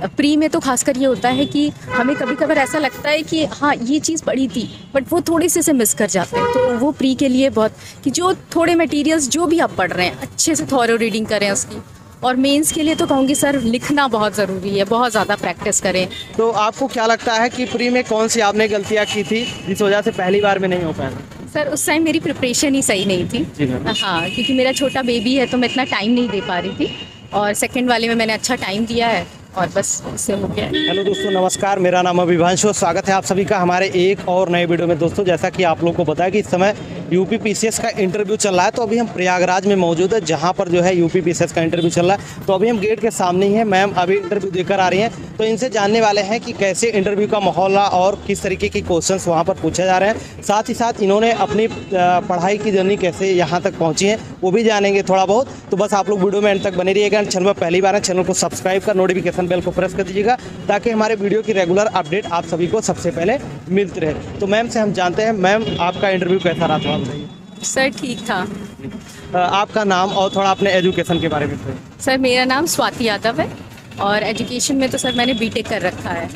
Pre में तो खासकर ये होता है कि हमें कभी कभार ऐसा लगता है कि हाँ ये चीज़ पढ़ी थी, बट वो थोड़ी से मिस कर जाते हैं। तो वो प्री के लिए बहुत कि जो थोड़े मटेरियल्स जो भी आप पढ़ रहे हैं अच्छे से थॉरो रीडिंग करें उसकी। और मेंस के लिए तो कहूँगी सर लिखना बहुत ज़रूरी है, बहुत ज़्यादा प्रैक्टिस करें। तो आपको क्या लगता है कि प्री में कौन सी आपने गलतियाँ की थी जिस वजह से पहली बार में नहीं हो पाया? सर उस टाइम मेरी प्रिपरेशन ही सही नहीं थी। जी मैम। हाँ, क्योंकि मेरा छोटा बेबी है तो मैं इतना टाइम नहीं दे पा रही थी, और सेकंड वाले में मैंने अच्छा टाइम दिया है और बस इससे हो गया है। हेलो दोस्तों, नमस्कार। मेरा नाम अभिभांशु, स्वागत है आप सभी का हमारे एक और नए वीडियो में। दोस्तों, जैसा कि आप लोगों को पता है कि इस समय यूपी पीसीएस का इंटरव्यू चल रहा है, तो अभी हम प्रयागराज में मौजूद है जहां पर जो है यूपी पीसीएस का इंटरव्यू चल रहा है। तो अभी हम गेट के सामने ही हैं। मैम अभी इंटरव्यू देकर आ रही हैं, तो इनसे जानने वाले हैं कि कैसे इंटरव्यू का माहौल रहा और किस तरीके के क्वेश्चंस वहाँ पर पूछे जा रहे हैं। साथ ही साथ इन्होंने अपनी पढ़ाई की जर्नी कैसे यहाँ तक पहुँची है वो भी जानेंगे थोड़ा बहुत। तो बस आप लोग वीडियो में एंड तक बने रहिएगा। चैनल पर पहली बार है, चैनल को सब्सक्राइब कर नोटिफिकेशन बेल को प्रेस कर दीजिएगा ताकि हमारे वीडियो की रेगुलर अपडेट आप सभी को सबसे पहले मिलती रहे। तो मैम से हम जानते हैं, मैम आपका इंटरव्यू कैसा रहा था बताइए। सर ठीक था। आपका नाम और थोड़ा अपने एजुकेशन के बारे में बताइए। सर मेरा नाम स्वाति यादव है और एजुकेशन में तो सर मैंने बीटेक कर रखा है,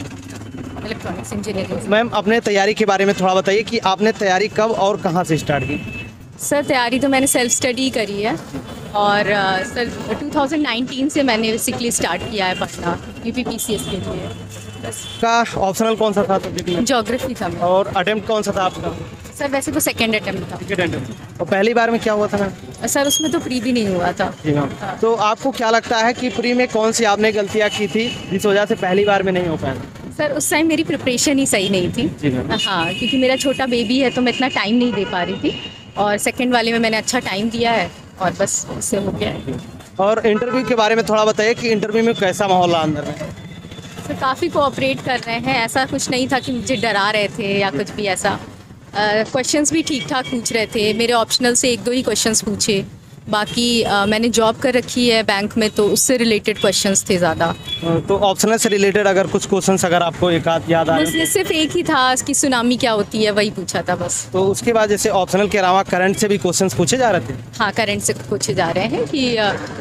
इलेक्ट्रॉनिक्स इंजीनियरिंग। मैम अपने तैयारी के बारे में थोड़ा बताइए कि आपने तैयारी कब और कहाँ से स्टार्ट की? सर तैयारी तो मैंने सेल्फ स्टडी करी है और सर 2019 से मैंने बेसिकली स्टार्ट किया है पढ़ना यूपी पीसीएस के लिए। बस का ऑप्शनल कौन सा था सब्जेक्ट में? ज्योग्राफी था मेरा। और अटेम्प्ट कौन सा था आपका? सर वैसे तो सेकेंड अटेम्प्ट था। Second attempt. और पहली बार में क्या हुआ था मैम? सर उसमें तो प्री भी नहीं हुआ था। जी मैम। तो आपको क्या लगता है कि प्री में कौन सी आपने गलतियाँ की थी जिस वजह से पहली बार में नहीं हो पाया? सर उस टाइम मेरी प्रिपरेशन ही सही नहीं थी। जी मैम। हाँ, क्योंकि मेरा छोटा बेबी है तो मैं इतना टाइम नहीं दे पा रही थी, और सेकंड वाले में मैंने अच्छा टाइम दिया है और बस इससे हो गया है। और इंटरव्यू के बारे में थोड़ा बताइए कि इंटरव्यू में कैसा माहौल रहा अंदर में? सर काफ़ी कोऑपरेट कर रहे हैं, ऐसा कुछ नहीं था कि मुझे डरा रहे थे या कुछ भी ऐसा। क्वेश्चंस भी ठीक ठाक पूछ रहे थे। मेरे ऑप्शनल से एक दो ही क्वेश्चंस पूछे, बाकी मैंने जॉब कर रखी है बैंक में तो उससे रिलेटेड क्वेश्चंस थे ज़्यादा। तो ऑप्शनल से रिलेटेड अगर कुछ क्वेश्चंस अगर आपको एक आध याद आए? बस सिर्फ एक ही था कि सुनामी क्या होती है, वही पूछा था बस। तो उसके बाद जैसे ऑप्शनल के अलावा करंट से भी क्वेश्चंस पूछे जा रहे थे? हाँ, करंट से पूछे जा रहे हैं कि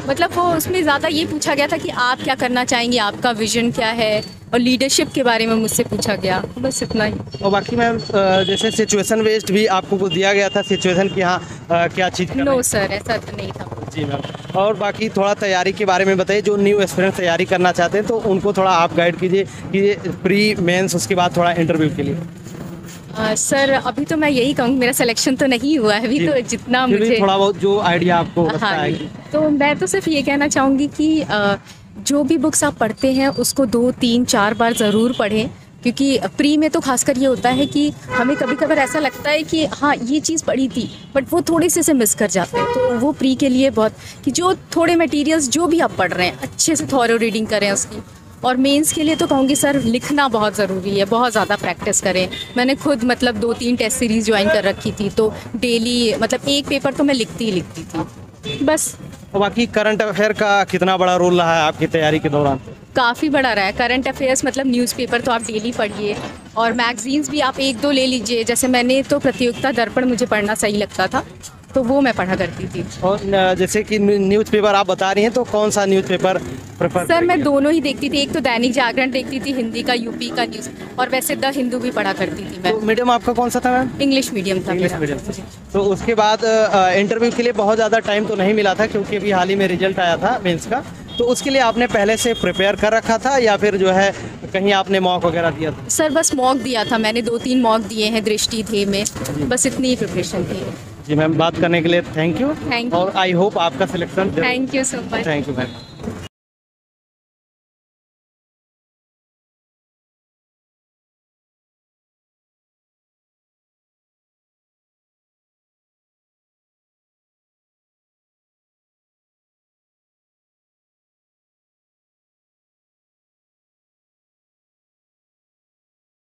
मतलब वो उसमें ज़्यादा ये पूछा गया था कि आप क्या करना चाहेंगे, आपका विजन क्या है, और लीडरशिप के बारे में मुझसे पूछा गया, बस इतना ही। और बाकी मैम जैसे सिचुएशन बेस्ड भी आपको कुछ दिया गया था सिचुएशन की, हाँ क्या चीज़? नो सर, ऐसा तो नहीं था। जी मैम। और बाकी थोड़ा तैयारी के बारे में बताइए, जो न्यू एस्पिरेंट तैयारी करना चाहते हैं तो उनको थोड़ा आप गाइड कीजिए कि प्री मेंस उसके बाद थोड़ा इंटरव्यू के लिए। सर अभी तो मैं यही कहूँगी, मेरा सिलेक्शन तो नहीं हुआ है अभी, तो जितना मुझे थोड़ा बहुत जो आइडिया आपको लगता है। तो मैं तो सिर्फ ये कहना चाहूँगी कि जो भी बुक्स आप पढ़ते हैं उसको 2, 3, 4 बार ज़रूर पढ़ें, क्योंकि प्री में तो खासकर ये होता है कि हमें कभी कभार ऐसा लगता है कि हाँ ये चीज़ पढ़ी थी, बट वो थोड़ी से मिस कर जाते हैं। तो वो प्री के लिए बहुत कि जो थोड़े मटेरियल्स जो भी आप पढ़ रहे हैं अच्छे से थॉरो रीडिंग करें उसकी। और मेंस के लिए तो कहूँगी सर लिखना बहुत ज़रूरी है, बहुत ज़्यादा प्रैक्टिस करें। मैंने खुद मतलब 2-3 टेस्ट सीरीज़ ज्वाइन कर रखी थी, तो डेली मतलब एक पेपर तो मैं लिखती थी बस। और बाकी करंट अफेयर का कितना बड़ा रोल रहा है आपकी तैयारी के दौरान? काफ़ी बड़ा रहा है। करंट अफेयर्स मतलब न्यूज़पेपर तो आप डेली पढ़िए, और मैगजीन्स भी आप 1-2 ले लीजिए। जैसे मैंने तो प्रतियोगिता दर्पण मुझे पढ़ना सही लगता था तो वो मैं पढ़ा करती थी। और जैसे कि न्यूज़पेपर आप बता रही हैं, तो कौन सा न्यूज़पेपर प्रेफर? सर मैं दोनों ही देखती थी, एक तो दैनिक जागरण देखती थी हिंदी का, यूपी का न्यूज़, और वैसे द हिंदू भी पढ़ा करती थी मैं। तो मीडियम आपका कौन सा था मैम? इंग्लिश मीडियम था। English medium. तो उसके बाद इंटरव्यू के लिए बहुत ज़्यादा टाइम तो नहीं मिला था क्योंकि अभी हाल ही में रिजल्ट आया था मेंस का, तो उसके लिए आपने पहले से प्रिपेयर कर रखा था या फिर जो है कहीं आपने मॉक वगैरह दिया था? सर बस मॉक दिया था मैंने, 2-3 मॉक दिए हैं दृष्टि थे में, बस इतनी ही प्रिपरेशन थी। जी मैम, बात करने के लिए थैंक यू। Thank you. और आई होप आपका selection. Thank you so much. Thank you ma'am.